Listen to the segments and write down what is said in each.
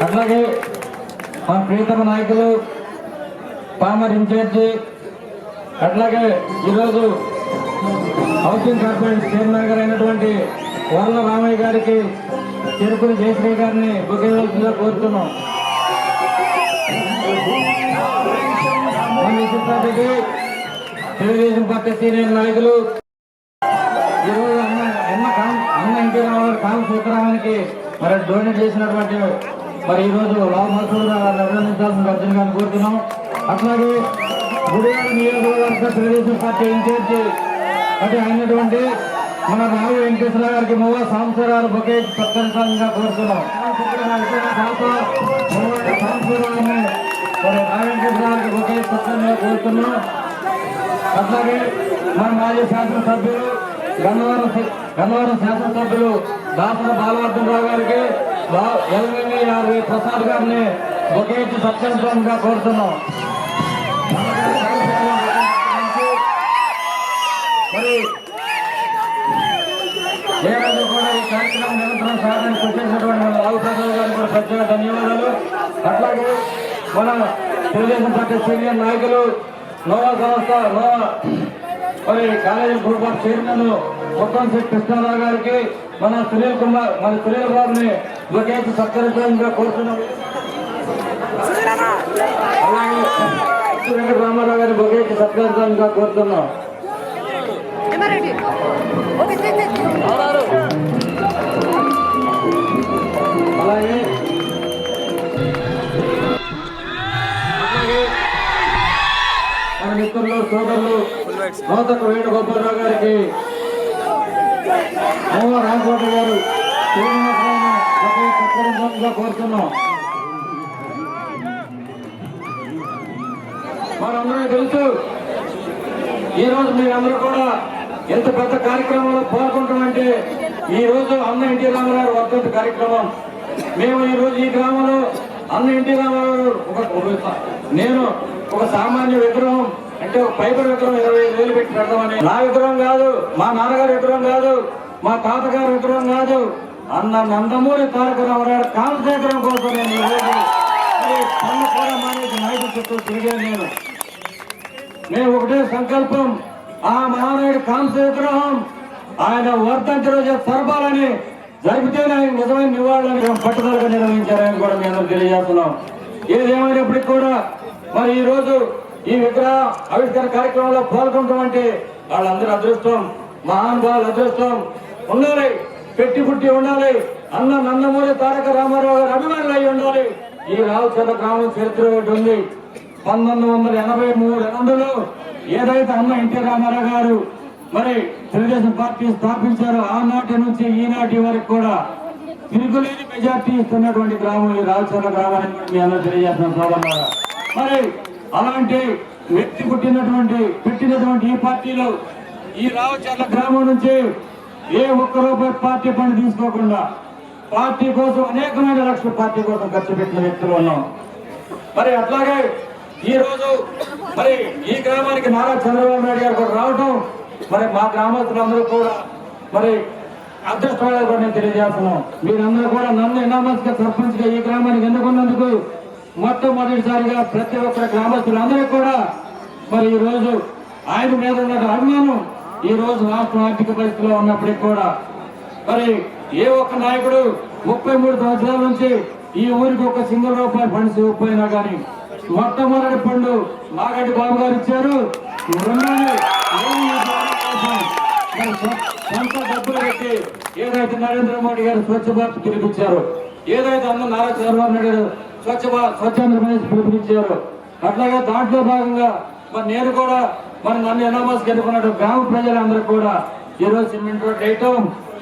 అట్లాగే మా ప్రియతమ నాయకులు పామర్ ఇన్ఛార్జి, అట్లాగే ఈరోజు హౌసింగ్ కార్పొరేషన్ చైర్మన్ గారు అయినటువంటి వరల రామయ్య గారికి చెరుకుని జయశ్రీ గారిని బుకేవలసిందిగా కోరుతున్నాం. తెలుగుదేశం పార్టీ సీనియర్ నాయకులు ఈరోజు అన్న ఎన్టీ రామారావు కామ సూత్రానికి మరి డొనేట్ చేసినటువంటి మరి ఈరోజు లాభ అభినందించాల్సిన అర్జున్ గారిని కోరుతున్నాం. అట్లాగే గుడివాడ నియోజకవర్గ తెలుగుదేశం పార్టీ ఇన్ఛార్జి అంటే అయినటువంటి మన రావి వెంకటేశ్వర గారికి మువ్వ సంవత్సరాలు బొకే సత్కరించాలని కోరుతున్నాం. మరి రావి వెంకటేశ్వర గారికి బొకే సత్కరంగా కోరుతున్నాం. అట్లాగే మన మాజీ శాసనసభ్యులు గన్నవరం శాసనసభ్యులు దాసర బాలవర్ధనరావు గారికి ఎల్ఎన్ఈ ప్రసాద్ గారిని బొకే ఇచ్చి సత్కరించాలని కోరుతున్నాం. మరి ఏడాది కూడా ఈ కార్యక్రమం నిరంతరం సాధనకు వచ్చేసినటువంటి మన రావు ప్రసాద్ గారికి కూడా ప్రత్యేక ధన్యవాదాలు. అట్లాగే మన తెలుగుదేశం పార్టీ సీనియర్ నాయకులు నోవా సంస్థ మరి college group of chairman Mothamsetti Krishna Rao గారికి మన సునీల్ బాబుని బొకేసి సత్కరించాలని కోరుతున్నాం. అలాగే వెంకట రామారావు గారి బొకేసి సత్కరించాలని కోరుతున్నాం. అలాగే మన మిత్రులు సోదరులు నూతక వేణుగోపాలరావు గారికి రామకోట గారు శ్రీనివాసరావుగా కోరుతున్నాం. మనందరూ తెలుసు ఈరోజు మీరందరూ కూడా ఎంత పెద్ద కార్యక్రమంలో పాల్గొంటామంటే ఈ రోజు అన్న ఎన్టీ రామారావు వర్ధంతి కార్యక్రమం. మేము ఈ రోజు ఈ గ్రామంలో అన్న ఎన్టీ రామారావు నేను ఒక సామాన్య విగ్రహం అంటే ఒక ఫైబర్ విగ్రహం 25,000 పెట్టి పెడతామని. నా విగ్రహం కాదు, మా నాన్నగారి విగ్రహం కాదు, మా తాతగారి విగ్రహం కాదు, అన్న నందమూరి తారక రామారావు కామశేఖరం కోసం నేను ఈ రోజు పన్ను కూడా మానేసి నాయకుల చుట్టూ తిరిగాను. మేము ఒకటే సంకల్పం, ఆ మహానాయుడు కాంస్య విగ్రహం ఆయన వర్ధంతి రోజు తరపాలని జరిపితేనే ఆయన నిజమైన నివాళులను పట్టుదలగా నిర్వహించారని కూడా మేము తెలియజేస్తున్నాం. ఏదేమైనప్పటికీ కూడా మరి ఈ రోజు ఈ విగ్రహ ఆవిష్కరణ కార్యక్రమంలో పాల్గొంటామంటే వాళ్ళందరూ అదృష్టం, మహానుభావుల అదృష్టం ఉండాలి, పెట్టి పుట్టి ఉండాలి. అన్న నందమూరి తారక రామారావు ఈ రావుచర్ల గ్రామం చరిత్ర ఒకటి ఉంది. 1983 ఏదైతే అన్న ఎన్టీ రామారావు గారు మరి తెలుగుదేశం పార్టీ స్థాపించారో ఆనాటి నుంచి ఈనాటి వరకు కూడా తిరుగులేని మెజార్టీ ఇస్తున్నటువంటి గ్రామం ఈ రావుచర్ల గ్రామాన్ని మీ అందరూ తెలియజేస్తున్నాం సోదరులారా. మరి అలాంటి వ్యక్తి పెట్టినటువంటి ఈ పార్టీలో ఈ రావుచర్ల గ్రామం నుంచి ఏ ఒక్క రూపాయి పార్టీ పని తీసుకోకుండా పార్టీ కోసం అనేకమైన లక్షల పార్టీ కోసం ఖర్చు పెట్టిన వ్యక్తులు ఉన్నాం. మరి అట్లాగే ఈ రోజు మరి ఈ గ్రామానికి నారా చంద్రబాబు నాయుడు గారు కూడా రావటం మరి మా గ్రామస్తులందరూ కూడా మరి అదృష్టమైన కూడా నేను తెలియజేస్తున్నాం. మీరందరూ కూడా నన్ను ఎనామస్గా సర్పంచ్గా ఈ గ్రామానికి ఎన్నుకున్నందుకు మొట్టమొదటిసారిగా ప్రతి ఒక్క గ్రామస్తులందరూ కూడా మరి ఈ రోజు ఆయన మీద ఉన్న అభిమానం ఈ రోజు రాష్ట్ర ఆర్థిక పరిస్థితిలో ఉన్నప్పటికీ కూడా మరి ఏ ఒక్క నాయకుడు 33 సంవత్సరాల నుంచి ఈ ఊరికి ఒక సింగిల్ రూపాయి ఫండ్స్ ఇవ్వకపోయినా కానీ మొట్టమొదటి ఫండ్ మాగంటి బాబు గారు ఇచ్చారు. సొంత డబ్బులు పెట్టి ఏదైతే నరేంద్ర మోడీ గారు స్వచ్ఛ భారత్ పిలిపించారు, ఏదైతే అన్న నారా చంద్రబాబు నాయుడు గారు స్వచ్ఛాంధ్రప్రదేశ్ పిలుపునిచ్చారు, అట్లాగే దాంట్లో భాగంగా మరి నేను కూడా మరి నన్ను ఎనామస్ ఎన్నుకున్నట్టు గ్రామ ప్రజలందరూ కూడా ఈ రోజు సిమెంట్ రోడ్ వేయటం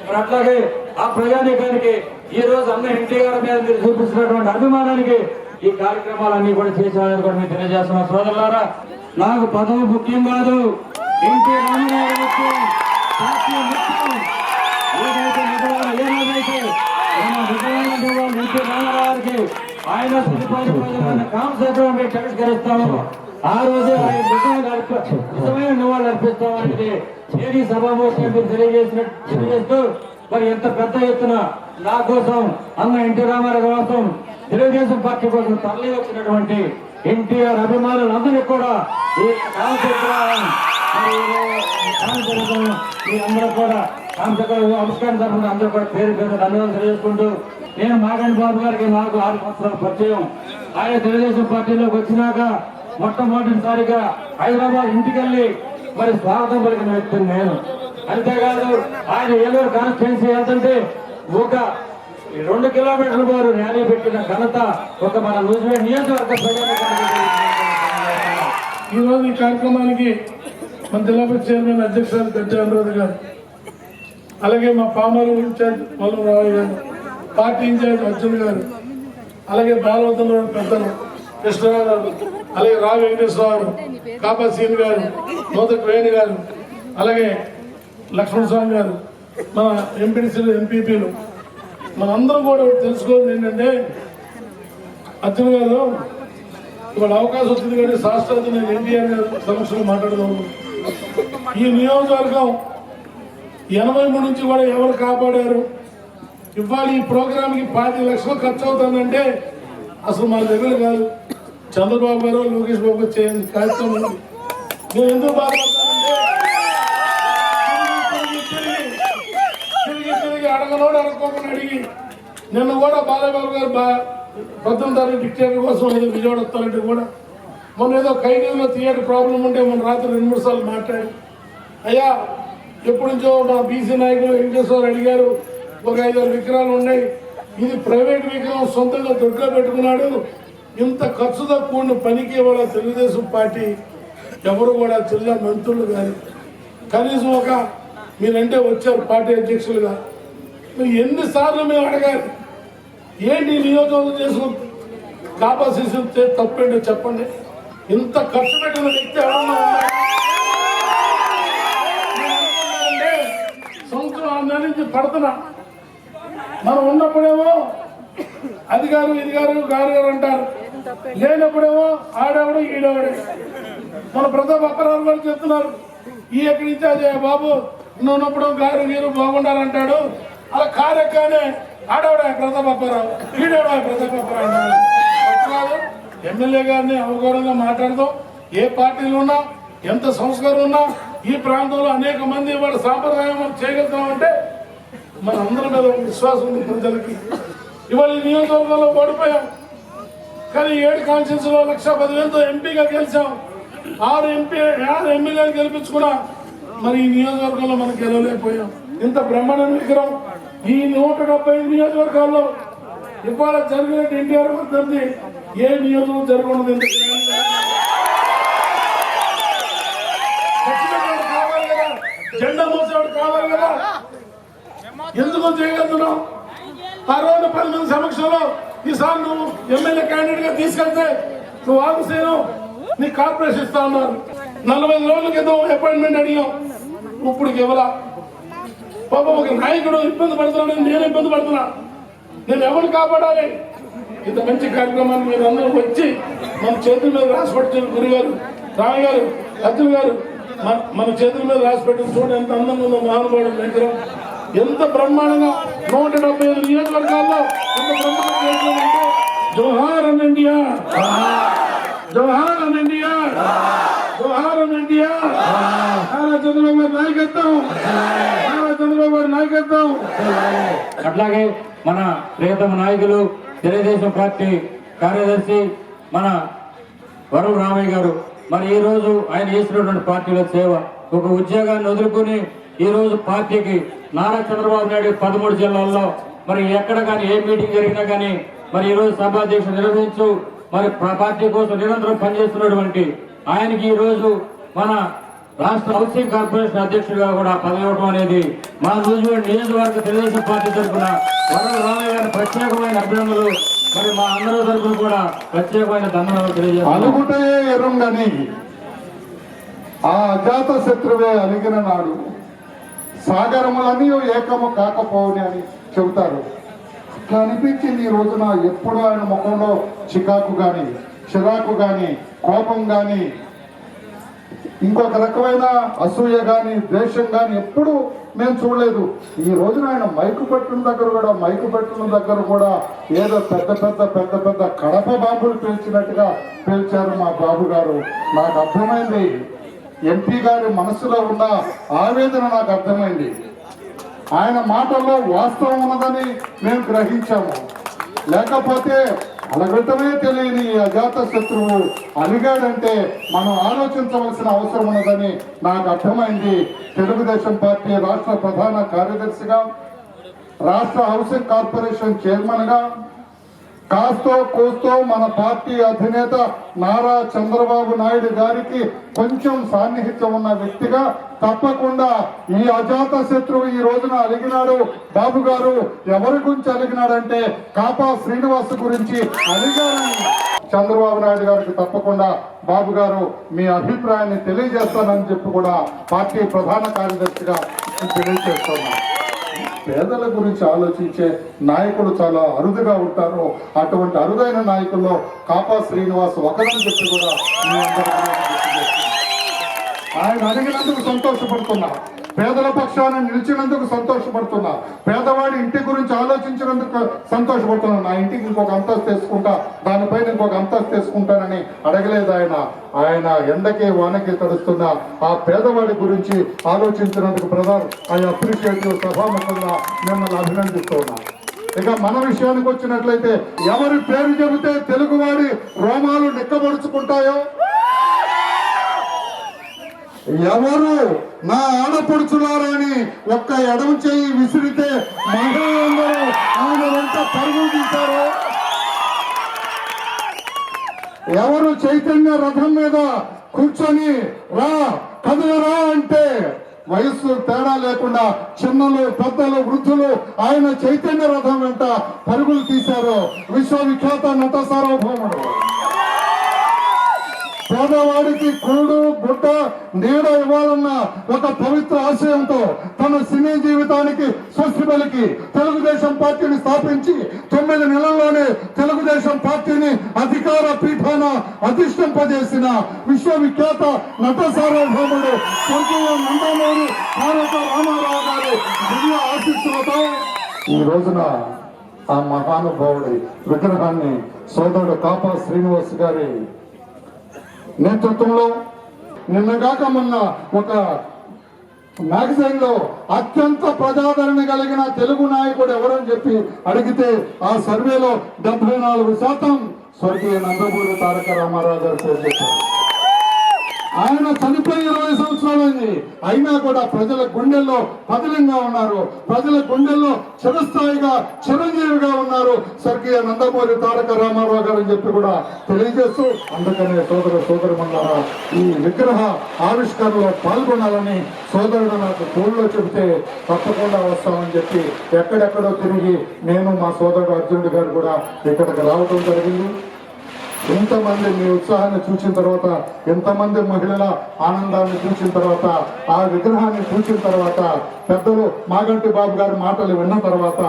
మరి అట్లాగే ఆ ప్రజానీకానికి ఈ రోజు అన్న ఎన్టీఆర్ మీద మీరు చూపిస్తున్నటువంటి అభిమానానికి ఈ కార్యక్రమాలన్నీ కూడా చేసేవాళ్ళని కూడా మీరు తెలియజేస్తున్న సోదరులారా. నాకు పదవి ముఖ్యం కాదు, ఎన్టీ రామారావు ముఖ్యం, పార్టీ ముఖ్యం. ఏదైతే ఎన్టీ రామారావుకి ఆయన కాంక్షేత్రం తిరస్కరిస్తాము ఆ రోజే ఆయన నిజమైన నివాళులు అర్పిస్తామంటే ఏది సభాముఖంగా మీరు తెలియజేస్తూ మరి ఎంత పెద్ద ఎత్తున నా కోసం అన్న ఎన్టీ రామారావు కోసం తెలుగుదేశం పార్టీ కోసం తరలి వచ్చినటువంటి ఎన్టీఆర్ అభిమానులందరికీ కూడా ఈ మీ అందరూ కూడా నమస్కారం తరఫున అందరూ కూడా పేరు ధన్యవాదాలు తెలియజేసుకుంటూ నేను మాగంటి బాబు గారికి నాకు 6 సంవత్సరాల పరిచయం. ఆయన తెలుగుదేశం పార్టీలోకి వచ్చినాక మొట్టమొదటిసారిగా హైదరాబాద్ ఇంటికెళ్ళి మరి స్వాగతం పలికిన వ్యక్తిని నేను. అంతేకాదు ఆయన ఏలూరు కాన్స్టిట్యున్సీ వెళ్తుంటే ఒక 2 కిలోమీటర్ల వారు ర్యాలీ పెట్టిన ఘనత ఒక మన నూజివీడు నియోజకవర్గ ఈ రోజు ఈ కార్యక్రమానికి మన జిల్లా చైర్మన్ అధ్యక్షులు గడ్డి అనురాధ గారు, అలాగే మా పామరు ఇన్ఛార్జ్ మల్లురావు గారు, పార్టీ ఇన్ఛార్జ్ అర్జున్ గారు, అలాగే బాలవతంలో పెద్దలు కృష్ణరావు గారు, అలాగే రావు వెంకటేశ్వరరావు గారు, కాపా సీన్ గారు, మోదక్ వేణి గారు, అలాగే లక్ష్మణ స్వామి గారు, మన ఎంపీడీసీలు ఎంపీపీలు మనందరం కూడా తెలుసుకోవాలి ఏంటంటే అర్జున్ గారు ఇవాళ అవకాశం వచ్చింది కానీ శాస్త్రజ్ఞ నేను ఎన్టీఆర్ గారు సమక్షంలో మాట్లాడదాం. ఈ నియోజకవర్గం 83 నుంచి కూడా ఎవరు కాపాడారు, ఇవాళ ఈ ప్రోగ్రాంకి 5 లక్షలు ఖర్చు అవుతుందంటే అసలు మన దగ్గర కాదు, చంద్రబాబు గారు లోకేష్ బాబు గారు చేయండి కార్యక్రమం ఉంది. నేను ఎందుకు బాధపడతానంటే తిరిగి అడగనోడు అడగకుండా అడిగి నిన్న కూడా బాలయ్యబాబు గారు 18వ తారీఖు డిక్టేటర్ కోసం ఏదో విజయవాడ వస్తారంటే కూడా మొన్న ఏదో ఖైదీలో థియేటర్ ప్రాబ్లం ఉంటే మొన్న రాత్రి 2-3 సార్లు మాట్లాడి అయ్యా ఎప్పటి నుంచో మా బీసీ నాయకులు వెంకటేశ్వర అడిగారు, ఒక 5-6 విగ్రహాలు ఉన్నాయి, ఇది ప్రైవేట్ విగ్రహం సొంతంగా దొడ్లో పెట్టుకున్నాడు, ఇంత ఖర్చుతో కూడిన పనికి వాళ్ళ తెలుగుదేశం పార్టీ ఎవరు కూడా జిల్లా మంత్రులు కానీ కనీసం ఒక మీరంటే వచ్చారు పార్టీ అధ్యక్షులుగా మీరు ఎన్నిసార్లు మేము అడగాలి, ఏంటి నియోజకవర్గం చేసుకుని కాపాసిసి తప్పేంటో చెప్పండి. ఇంత ఖర్చు పెట్టిన వ్యక్తి ఎవరన్నా సంవత్సరం నుంచి పడుతున్నా మనం ఉన్నప్పుడేమో అధికారు ఇదిగారు గారు గారు అంటారు, లేనప్పుడేమో ఆడేవాడు ఈడేవాడే. మన ప్రతాప్ అప్పరావు గారు చెప్తున్నారు ఈ ఎక్కడి నుంచి అదే బాబు నువ్వు ఉన్నప్పుడు గారు నీరు బాగుండాలంటాడు, అలా కారెక్కానే ఆడవాడా ప్రతాప్ అప్పారావు ఈడేవాడా ప్రతాప్ అప్పారావు అంటాడు. ఎమ్మెల్యే గారిని అవగౌరవంగా మాట్లాడదాం. ఏ పార్టీలు ఉన్నా ఎంత సంస్కారం ఉన్నా ఈ ప్రాంతంలో అనేక మంది వాళ్ళ సాంప్రదాయం మనం చేయగలుగుతామంటే మన అందరి మీద విశ్వాసం ఉంది ప్రజలకి. ఇవాళ ఈ నియోజకవర్గంలో ఓడిపోయాం కానీ 7 కాన్స్టిట్యూన్సీలో 1,10,000తో ఎంపీగా గెలిచాం. 6 ఎమ్మెల్యేలు గెలిపించుకున్నా మరి ఈ నియోజకవర్గంలో మనం గెలవలేకపోయాం. ఇంత బ్రహ్మాండ విగ్రహం ఈ 175 నియోజకవర్గాల్లో ఇవాళ జరిగినట్టు ఎన్టీఆర్ వర్ధంతి ఏ నియోజకవర్గం జరగనుంది. కావాలి కదా, జెండా మోసేవాడు కావాలి కదా, ఎందుకు చేయగలుగుతున్నావు? ఆ రోజు 10 మంది సమక్షంలో ఈసారి నువ్వు ఎమ్మెల్యే క్యాండిడేట్ గా తీసుకెళ్తే నువ్వు ఆగుసేను నీ కార్పొరేషన్ ఇస్తా ఉన్నారు. 45 రోజుల క్రితం అపాయింట్మెంట్ అడిగాం, ఇప్పుడు ఇవ్వలా. పాపం ఒక నాయకుడు ఇబ్బంది పడుతున్నాడు, నేను ఇబ్బంది పడుతున్నా, నేను ఎవరిని కాపాడాలి? ఇంత మంచి కార్యక్రమాన్ని మీరు అందరూ వచ్చి మన చేతుల మీద రాసి పెట్టిన గురుగారు రావు గారు అర్జున్ గారు మన చేతుల మీద రాసి పెట్టిన చూడ ఎంత అందంగా ఉందో మహానుభావుడు విగ్రహం. ఎంత బ్రహ్మాండంగా 175 నియోజకవర్గాల్లో ఎంత బ్రహ్మాండంగా చేస్తుందంటే జోహార్ అన్ ఇండియా, జోహార్ అన్ ఇండియా, జోహార్ అన్ ఇండియా. నారా చంద్రబాబు గారి నాయకత్వం, నారా చంద్రబాబు గారి నాయకత్వం. అట్లాగే మన ప్రియతమ నాయకులు తెలుగుదేశం పార్టీ కార్యదర్శి మన వరం రామయ్య గారు మరి ఈ రోజు ఆయన చేసినటువంటి పార్టీలో సేవ, ఒక ఉద్యోగాన్ని వదులుకుని ఈ రోజు పార్టీకి నారా చంద్రబాబు నాయుడు 13 జిల్లాల్లో మరి ఎక్కడ కానీ ఏ మీటింగ్ జరిగినా కానీ మరి ఈ రోజు సభాధ్యక్ష నిర్వహించు మరి పార్టీ కోసం నిరంతరం పనిచేస్తున్నటువంటి ఆయనకి ఈ రోజు మన రాష్ట్ర హౌసింగ్ కార్పొరేషన్ అధ్యక్షుడిగా కూడా పదవి ఇవ్వడం అనేది మన నియోజకవర్గ తెలుగుదేశం పార్టీ తరఫున వరం రామయ్య గారి ప్రత్యేకమైన అభినందనలు, మరి మా అందరూ తరఫున కూడా ప్రత్యేకమైన ధన్యవాదాలు తెలియజేస్తాను. అనుకుంటే ఎరుంగని ఆ అజాత శత్రువే అలిగిన నాడు సాగరములని ఏకము కాకపోని అని చెబుతారు. అట్లా అనిపించింది ఈ రోజున. ఎప్పుడు ఆయన ముఖంలో చికాకు గాని, చిరాకు గాని, కోపం గాని, ఇంకొక రకమైన అసూయ గాని, ద్వేషం గాని ఎప్పుడు మేము చూడలేదు. ఈ రోజున ఆయన మైకు పెట్టిన దగ్గర కూడా ఏదో పెద్ద కడప బాంబులు పేల్చినట్టుగా పేల్చారు మా బాబు గారు. నాకు అర్థమైంది, ఎంపీ గారి మనసులో ఉన్న ఆవేదన నాకు అర్థమైంది. ఆయన మాటల్లో వాస్తవం ఉన్నదని మేము గ్రహించాము. లేకపోతే అలగటమే తెలియని ఈ అజాత శత్రువు అలిగాడంటే మనం ఆలోచించవలసిన అవసరం ఉన్నదని నాకు అర్థమైంది. తెలుగుదేశం పార్టీ రాష్ట్ర ప్రధాన కార్యదర్శిగా, రాష్ట్ర హౌసింగ్ కార్పొరేషన్ చైర్మన్ గా, కాస్తో కోస్తో మన పార్టీ అధినేత నారా చంద్రబాబు నాయుడు గారికి కొంచెం సాన్నిహిత్యం ఉన్న వ్యక్తిగా తప్పకుండా ఈ అజాత శత్రువు ఈ రోజున అలిగినాడు. బాబు గారు ఎవరి గురించి అలిగినాడంటే కాపా శ్రీనివాస్ గురించి అలిగారని చంద్రబాబు నాయుడు గారికి తప్పకుండా బాబు గారు మీ అభిప్రాయాన్ని తెలియజేస్తానని చెప్పి కూడా పార్టీ ప్రధాన కార్యదర్శిగా తెలియజేస్తున్నాను. పేదల గురించి ఆలోచించే నాయకులు చాలా అరుదుగా ఉంటారు. అటువంటి అరుదైన నాయకుల్లో కాపా శ్రీనివాస్ ఒకరని చెప్పి కూడా మీ అందరికీ ఆయన అడిగినందుకు సంతోషపడుతున్నా, పేదల పక్షాన నిలిచినందుకు సంతోషపడుతున్నా, పేదవాడి ఇంటి గురించి ఆలోచించినందుకు సంతోషపడుతున్నా. నా ఇంటికి ఇంకొక అంతస్తు వేసుకుంటా, దానిపైన ఇంకొక అంతస్తు వేసుకుంటానని అడగలేదు ఆయన. ఆయన ఎండకి వానకి తడుస్తున్న ఆ పేదవాడి గురించి ఆలోచించినందుకు బ్రదర్ ఐ అప్రిషియేట్ సభాముఖంగా మిమ్మల్ని అభినందిస్తున్నా. ఇక మన విషయానికి వచ్చినట్లయితే ఎవరి పేరు చెబితే తెలుగువాడి రోమాలు నిక్కబడుచుకుంటాయో, ఎవరు నా ఆడపడుచులారని ఒక్క ఎడమ చేయి విసిరితే మహిళలందరూ ఆయన వెంట పరుగులు తీశారో, ఎవరు చైతన్య రథం మీద కూర్చొని రా కదలరా అంటే వయస్సు తేడా లేకుండా చిన్నలు, పెద్దలు, వృద్ధులు ఆయన చైతన్య రథం వెంట పరుగులు తీశారు. విశ్వవిఖ్యాత నట సార్వభౌముడు, పేదవాడికి కూడు గుడ్డ నీడ ఇవ్వాలన్న ఒక పవిత్ర ఆశయంతో తన సినీ జీవితానికి స్వస్తి పలికి తెలుగుదేశం పార్టీని స్థాపించి 9 నెలల్లోనే తెలుగుదేశం పార్టీని అధికార పీఠాన అధిష్టింపజేసిన విశ్వవిఖ్యాత నట సార్వభౌముడు స్వర్గీయ నందమూరి తారక రామారావు గారి దివ్య ఆశీస్సులతో ఈ రోజున ఆ మహానుభావుడి విగ్రహాన్ని సోదరుడు కాపా శ్రీనివాస్ గారి నేతృత్వంలో నిన్నగాక మొన్న ఒక మ్యాగజైన్ లో అత్యంత ప్రజాదరణ కలిగిన తెలుగు నాయకుడు ఎవరని చెప్పి అడిగితే ఆ సర్వేలో 74% స్వర్గీయ నందమూరి తారక రామారావు గారు పేరు చెప్పారు. ఆయన చనిపోయి 20 సంవత్సరాలైంది. అయినా కూడా ప్రజల గుండెల్లో పదిలంగా ఉన్నారు. ప్రజల గుండెల్లో చిరస్థాయిగా చిరంజీవిగా ఉన్నారు స్వర్గీయ నందమూరి తారక రామారావు గారు అని చెప్పి కూడా తెలియజేస్తూ, అందుకనే సోదరుమన్నారా ఈ విగ్రహ ఆవిష్కరణలో పాల్గొనాలని సోదరుడు నాకు ఫోన్లో చెబితే తప్పకుండా వస్తామని చెప్పి ఎక్కడెక్కడో తిరిగి నేను మా సోదరుడు అర్జునుడు గారు కూడా ఇక్కడికి రావడం జరిగింది. ఎంతమంది మీ ఉత్సాహాన్ని చూసిన తర్వాత, ఎంతమంది మహిళల ఆనందాన్ని చూసిన తర్వాత, ఆ విగ్రహాన్ని చూసిన తర్వాత, పెద్దలు మాగంటి బాబు గారి మాటలు విన్న తర్వాత,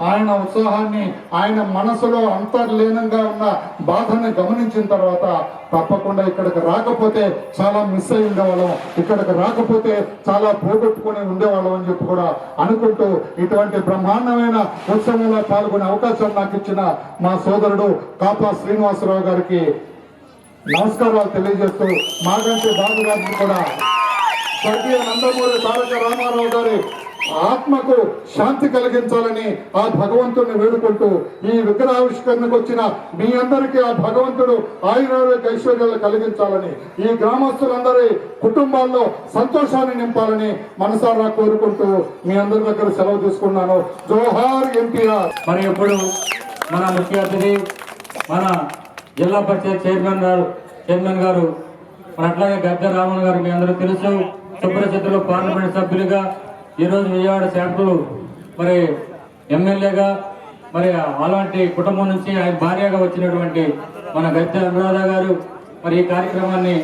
ఆయన ఉత్సాహాన్ని, ఆయన మనసులో అంతర్లీనంగా ఉన్న బాధని గమనించిన తర్వాత తప్పకుండా ఇక్కడికి రాకపోతే చాలా మిస్ అయి ఉండేవాళ్ళం, ఇక్కడికి రాకపోతే చాలా పోగొట్టుకుని ఉండేవాళ్ళం అని చెప్పి కూడా అనుకుంటూ ఇటువంటి బ్రహ్మాండమైన ఉత్సవంలో పాల్గొనే అవకాశం నాకు ఇచ్చిన మా సోదరుడు కాపా శ్రీనివాసరావు గారికి నమస్కారాలు తెలియజేస్తూ, మాగంటి బాబు గారికి కూడా స్వర్గీయ నందమూరి తారక రామారావు గారి ఆత్మకు శాంతి కలిగించాలని ఆ భగవంతుడిని వేడుకుంటూ, ఈ విగ్రహావిష్కరణకు వచ్చిన మీ అందరికీ ఆ భగవంతుడు ఆయురారోగ్య ఐశ్వర్యాలు కలిగించాలని, ఈ గ్రామస్తులందరి కుటుంబాల్లో సంతోషాన్ని నింపాలని మనసారా కోరుకుంటూ మీ అందరి దగ్గర సెలవు తీసుకున్నాను. జోహార్ ఎన్టీఆర్. మరి ఇప్పుడు మన ముఖ్య అతిథి మన జిల్లా పరిషత్ చైర్మన్ గారు మరి అట్లాగే గద్దె రామన్ గారు మీ అందరూ తెలుసు, సుప్రసిద్ధులు పార్లమెంట్ సభ్యులుగా, ఈరోజు విజయవాడ శాఖలు మరి ఎమ్మెల్యేగా, మరి అలాంటి కుటుంబం నుంచి ఆయన భార్యగా వచ్చినటువంటి మన గద్దె అనురాధ గారు మరి ఈ కార్యక్రమాన్ని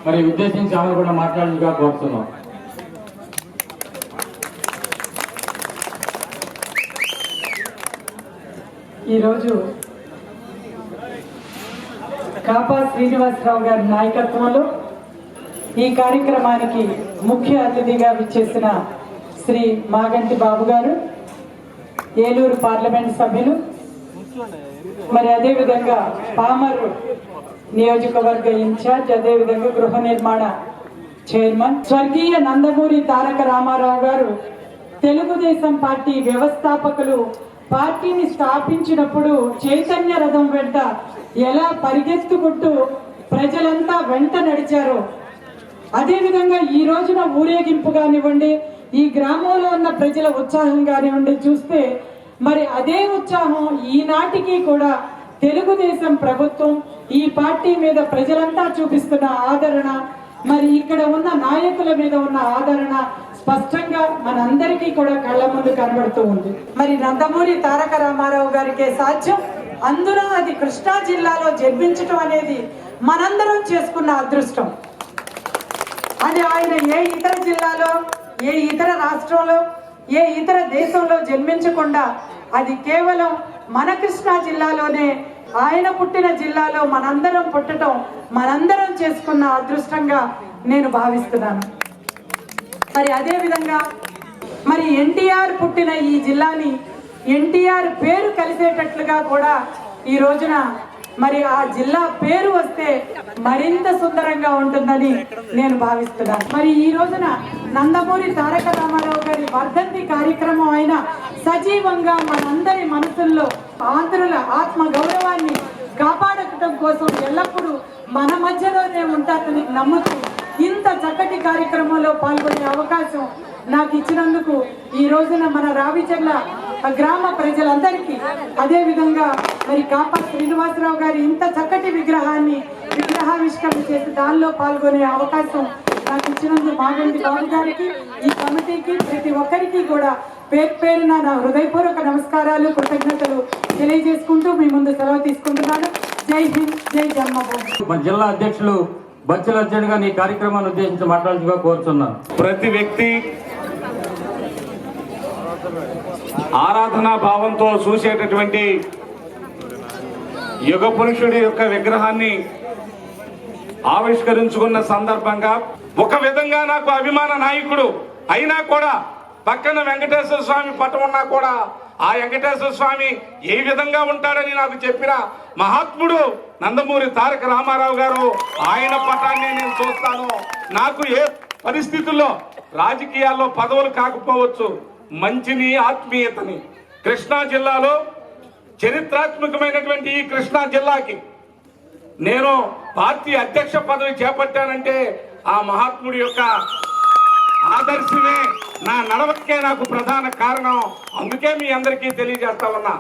మరి ఉద్దేశించి ఆమె కూడా మాట్లాడేందుగా కోరుతున్నాం. ఈరోజు కాపా శ్రీనివాసరావు గారి నాయకత్వంలో ఈ కార్యక్రమానికి ముఖ్య అతిథిగా విచ్చేసిన శ్రీ మాగంటి బాబు గారు, ఏలూరు పార్లమెంట్ సభ్యులు, మరి అదేవిధంగా పామరు నియోజకవర్గ ఇన్ఛార్జ్, అదేవిధంగా గృహ నిర్మాణ చైర్మన్ స్వర్గీయ నందమూరి తారక రామారావు గారు తెలుగుదేశం పార్టీ వ్యవస్థాపకులు పార్టీని స్థాపించినప్పుడు చైతన్య రథం వెంట ఎలా పరిగెత్తుకుంటూ ప్రజలంతా వెంట నడిచారో, అదేవిధంగా ఈ రోజున ఊరేగింపు కానివ్వండి, ఈ గ్రామంలో ఉన్న ప్రజల ఉత్సాహం కానివ్వండి చూస్తే మరి అదే ఉత్సాహం ఈనాటికి కూడా తెలుగుదేశం ప్రభుత్వం ఈ పార్టీ మీద ప్రజలంతా చూపిస్తున్న ఆదరణ, మరి ఇక్కడ ఉన్న నాయకుల మీద ఉన్న ఆదరణ స్పష్టంగా మనందరికీ కూడా కళ్ళ ముందు కనబడుతూ ఉంది. మరి నందమూరి తారక రామారావు గారికే సాధ్యం, అందులో అది కృష్ణా జిల్లాలో జన్మించటం అనేది మనందరం చేసుకున్న అదృష్టం. అది ఆయన ఏ ఇతర జిల్లాలో, ఏ ఇతర రాష్ట్రంలో, ఏ ఇతర దేశంలో జన్మించకుండా అది కేవలం మన కృష్ణా జిల్లాలోనే, ఆయన పుట్టిన జిల్లాలో మనందరం పుట్టడం మనందరం చేసుకున్న అదృష్టంగా నేను భావిస్తున్నాను. మరి అదే విధంగా మరి ఎన్టీఆర్ పుట్టిన ఈ జిల్లాని ఎన్టీఆర్ పేరు కలిసేటట్లుగా కూడా ఈ రోజున మరి ఆ జిల్లా పేరు వస్తే మరింత సుందరంగా ఉంటుందని నేను భావిస్తున్నాను. మరి ఈ రోజున నందమూరి తారక రామారావు గారి వర్ధంతి కార్యక్రమం అయిన సజీవంగా మనందరి మనసుల్లో ఆంధ్రుల ఆత్మ గౌరవాన్ని కాపాడటం కోసం ఎల్లప్పుడూ మన మధ్యలోనే ఉంటారని నమ్ముతూ ఇంత చక్కటి కార్యక్రమంలో పాల్గొనే అవకాశం నాకు ఇచ్చినందుకు ఈ రోజున మన రావిచర్ల గ్రామ ప్రజలందరికీ, అదే విధంగా మరి కాపా శ్రీనివాసరావు గారి ఇంత చక్కటి విగ్రహావిష్కరణ చేసి దానిలో పాల్గొనే అవకాశం నాకు ఇచ్చినందుకు మాగంటి బాబు గారికి, ఈ కమిటీకి, ప్రతి ఒక్కరికి కూడా పేరు పేరున నా హృదయపూర్వక నమస్కారాలు, కృతజ్ఞతలు తెలియజేసుకుంటూ మీ ముందు సెలవు తీసుకుంటున్నాను. జై హింద్, జై జన్మభూమి. మన జిల్లా అధ్యక్షులు బచ్చల అర్జున్ గారిని ఈ కార్యక్రమాన్ని ఉద్దేశించి మాట్లాడుతూ కోరుతున్నాను. ప్రతి వ్యక్తి ఆరాధనా భావంతో చూసేటటువంటి యుగ పురుషుడి యొక్క విగ్రహాన్ని ఆవిష్కరించుకున్న సందర్భంగా ఒక విధంగా నాకు అభిమాన నాయకుడు అయినా కూడా పక్కన వెంకటేశ్వర స్వామి పటం ఉన్నా కూడా ఆ వెంకటేశ్వర స్వామి ఏ విధంగా ఉంటాడని నాకు చెప్పిన మహాత్ముడు నందమూరి తారక రామారావు గారు. ఆయన పటాన్ని నేను చూస్తాను. నాకు ఏ పరిస్థితుల్లో రాజకీయాల్లో పదవులు కాకపోవచ్చు, మంచిని, ఆత్మీయతని కృష్ణా జిల్లాలో చరిత్రాత్మకమైనటువంటి ఈ కృష్ణా జిల్లాకి నేను పార్టీ అధ్యక్ష పదవి చేపట్టానంటే ఆ మహాత్ముడి యొక్క ఆదర్శమే నా నడవడికే నాకు ప్రధాన కారణం. అందుకే మీ అందరికీ తెలియజేస్తా ఉన్నా,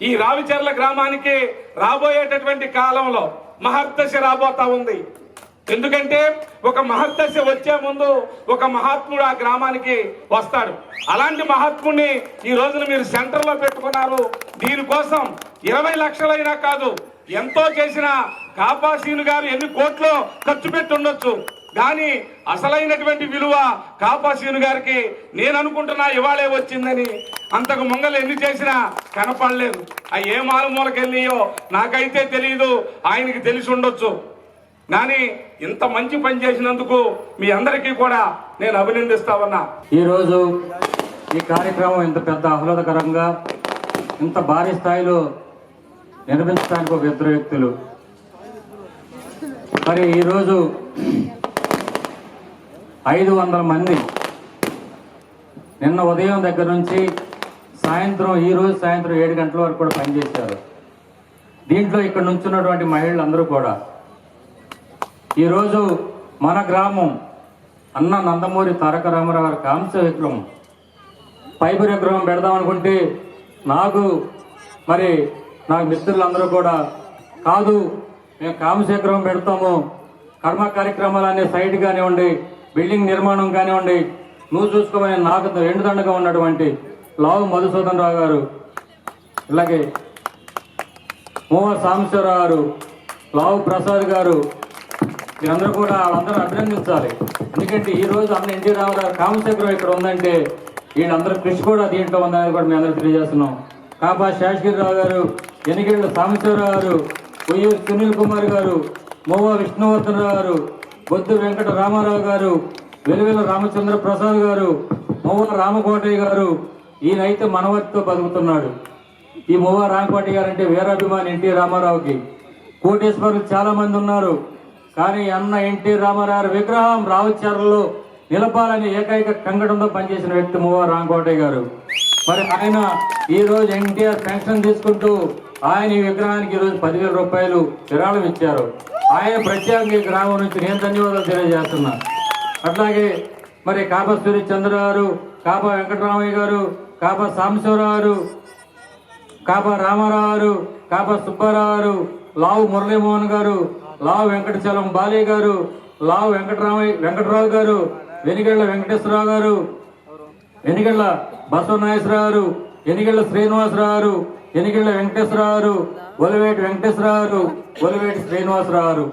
ఈ రావిచర్ల గ్రామానికి రాబోయేటటువంటి కాలంలో మహర్దశ రాబోతా ఉంది. ఎందుకంటే ఒక మహర్దశ వచ్చే ముందు ఒక మహాత్ముడు ఆ గ్రామానికి వస్తాడు. అలాంటి మహాత్ముడిని ఈ రోజున మీరు సెంటర్లో పెట్టుకున్నారు. దీనికోసం 20 లక్షలైనా కాదు, ఎంతో చేసిన కాపాసీను గారు ఎన్ని కోట్లు ఖర్చు పెట్టి ఉండొచ్చు, కానీ అసలైనటువంటి విలువ కాపాసీను గారికి నేను అనుకుంటున్నా ఇవాళే వచ్చిందని. అంతకు ముంగలు ఎన్ని చేసినా కనపడలేదు. అవి ఏ మారుమూలకెళ్ళియో నాకైతే తెలియదు, ఆయనకి తెలిసి ఉండొచ్చు. కానీ ఇంత మంచి పని చేసినందుకు మీ అందరికీ కూడా నేను అభినందిస్తా ఉన్నా. ఈరోజు ఈ కార్యక్రమం ఇంత పెద్ద ఆహ్లాదకరంగా ఇంత భారీ స్థాయిలో నిర్మించడానికి ఒక ఇద్దరు వ్యక్తులు. మరి ఈరోజు 500 మంది నిన్న ఉదయం దగ్గర నుంచి ఈరోజు సాయంత్రం 7 గంటల వరకు కూడా పనిచేశారు. దీంట్లో ఇక్కడ నుంచున్నటువంటి మహిళలందరూ కూడా ఈరోజు మన గ్రామం అన్న నందమూరి తారక రామారావు గారి కాంస్య విగ్రహం పైపు విగ్రహం పెడదాం అనుకుంటే నాకు మిత్రులందరూ కూడా కాదు, మేము కాంస్య విగ్రహం పెడతాము, కర్మ కార్యక్రమాలన్నీ సైట్ కానివ్వండి, బిల్డింగ్ నిర్మాణం కానివ్వండి నువ్వు చూసుకోమని నాకు వెండుదండగా ఉన్నటువంటి లావు మధుసూదన్ రావు గారు, అలాగే మోహ సాంబశివరావు గారు, లావు ప్రసాద్ గారు, మీరందరూ కూడా వాళ్ళందరూ అభినందించాలి. ఎందుకంటే ఈరోజు అన్న ఎన్టీ రామారావు కామశేఖరం ఇక్కడ ఉందంటే వీళ్ళందరూ కృషి కూడా దీంట్లో ఉందని కూడా మేము అందరూ తెలియజేస్తున్నాం. కాపా శేషగిరిరావు గారు, ఎనిగేళ్ల సాంబశివరావు గారు, కొయ్యూరు సునీల్ కుమార్ గారు, మోవా విష్ణువర్ధనరావు గారు, బొద్దు వెంకట రామారావు గారు, వెలువెల రామచంద్ర ప్రసాద్ గారు, మోవా రామకోటయ్య గారు. ఈయనైతే మనవతితో బతుకుతున్నాడు. ఈ మోవా రామకోటయ్య గారు అంటే వీరాభిమాని ఎన్టీ రామారావుకి. కోటేశ్వరులు చాలా మంది ఉన్నారు, కానీ అన్న ఎన్టీ రామారావు విగ్రహం రావుచర్లలో నిలపాలని ఏకైక కంగడంతో పనిచేసిన వ్యక్తి మోవా రామకోటయ్య గారు. మరి ఆయన ఈరోజు ఎన్టీఆర్ పెన్షన్ తీసుకుంటూ ఆయన ఈ విగ్రహానికి ఈరోజు 10,000 రూపాయలు విరాళం ఇచ్చారు. ఆయన ప్రత్యేకంగా ఈ గ్రామం నుంచి నేను ధన్యవాదాలు తెలియజేస్తున్నా. అట్లాగే మరి కాపా సూర్యచంద్ర గారు, కాపా వెంకటరామయ్య గారు, కాపా సాంబశివరావు గారు, కాపా రామారావు గారు, కాపా సుబ్బారావు గారు, లావు మురళీమోహన్ గారు, లావు వెంకటచలం బాలయ్య గారు, లావు వెంకటరావు గారు, వెనిగళ్ల వెంకటేశ్వరరావు గారు, ఎనిగళ్ల బసవనాగేశ్వరరావు గారు, ఎనిగళ్ల శ్రీనివాసరావు గారు, ఎనిగళ్ల వెంకటేశ్వరరావు గారు, ఒలివేటి వెంకటేశ్వరరావు గారు, ఒలివేటి శ్రీనివాసరావు గారు.